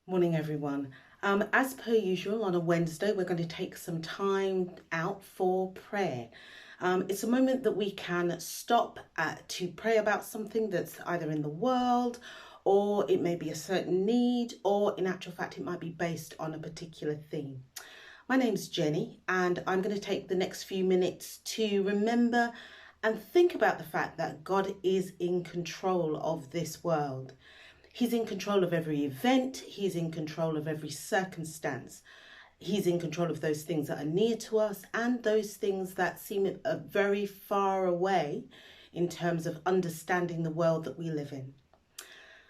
Morning, everyone. As per usual, on a Wednesday, we're going to take some time out for prayer. It's a moment that we can stop to pray about something that's either in the world, or it may be a certain need, or in actual fact, it might be based on a particular theme. My name's Jenny, and I'm going to take the next few minutes to remember and think about the fact that God is in control of this world. He's in control of every event. He's in control of every circumstance. He's in control of those things that are near to us and those things that seem very far away in terms of understanding the world that we live in.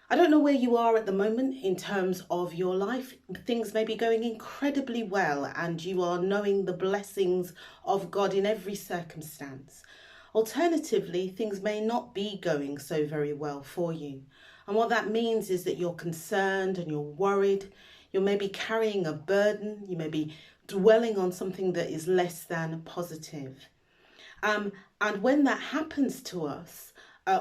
I don't know where you are at the moment in terms of your life. Things may be going incredibly well and you are knowing the blessings of God in every circumstance. Alternatively, things may not be going so very well for you. And what that means is that you're concerned and you're worried. You may be carrying a burden. You may be dwelling on something that is less than positive. And when that happens to us,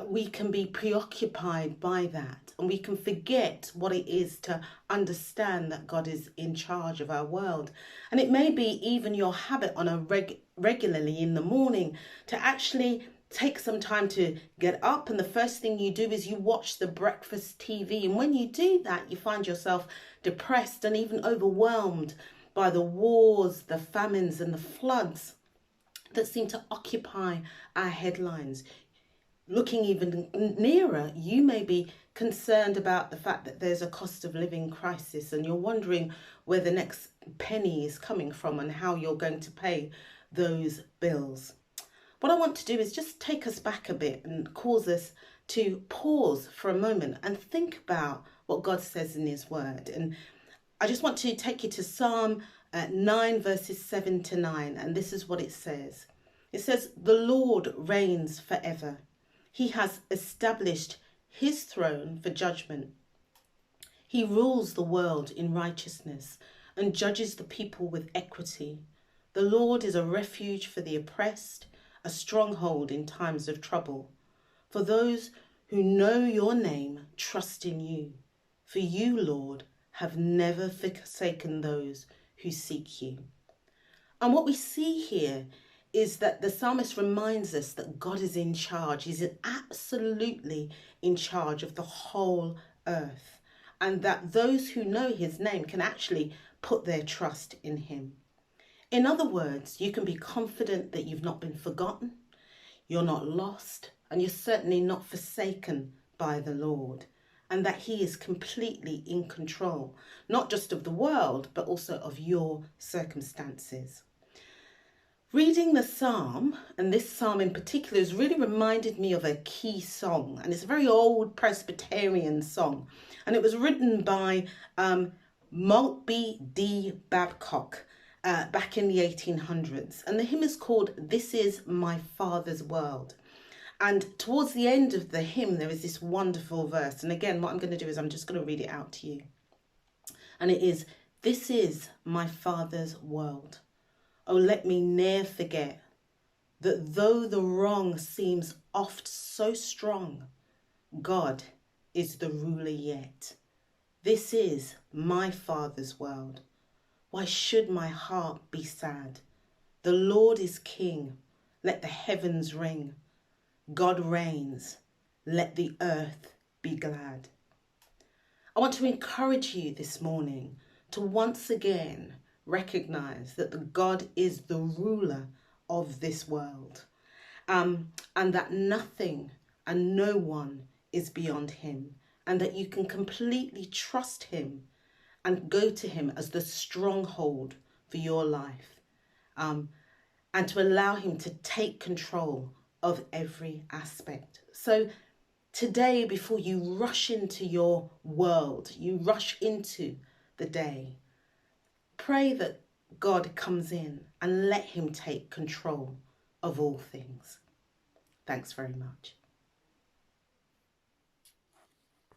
we can be preoccupied by that and we can forget what it is to understand that God is in charge of our world. And it may be even your habit on a regularly in the morning to actually take some time to get up, and the first thing you do is you watch the breakfast TV. And when you do that, you find yourself depressed and even overwhelmed by the wars, the famines and the floods that seem to occupy our headlines. Looking even nearer, you may be concerned about the fact that there's a cost of living crisis and you're wondering where the next penny is coming from and how you're going to pay those bills. What I want to do is just take us back a bit and cause us to pause for a moment and think about what God says in his word. And I just want to take you to Psalm 9 verses 7 to 9, and this is what it says. It says, "The Lord reigns forever. He has established his throne for judgment. He rules the world in righteousness and judges the people with equity. The Lord is a refuge for the oppressed, a stronghold in times of trouble. For those who know your name trust in you. For you, Lord, have never forsaken those who seek you." And what we see here is that the psalmist reminds us that God is in charge. He's absolutely in charge of the whole earth, and that those who know his name can actually put their trust in him. In other words, you can be confident that you've not been forgotten, you're not lost, and you're certainly not forsaken by the Lord, and that he is completely in control, not just of the world, but also of your circumstances. Reading the psalm, and this psalm in particular, has really reminded me of a key song, and it's a very old Presbyterian song, and it was written by Maltby D. Babcock back in the 1800s, and the hymn is called "This Is My Father's World." And towards the end of the hymn, there is this wonderful verse, and again, what I'm going to do is I'm just going to read it out to you, and it is, "This is my Father's world. Oh, let me ne'er forget that though the wrong seems oft so strong, God is the ruler yet. This is my Father's world. Why should my heart be sad? The Lord is King. Let the heavens ring. God reigns. Let the earth be glad." I want to encourage you this morning to once again recognize that the God is the ruler of this world, and that nothing and no one is beyond him, and that you can completely trust him and go to him as the stronghold for your life, and to allow him to take control of every aspect. So today, before you rush into your world, you rush into the day, pray that God comes in and let him take control of all things. Thanks very much.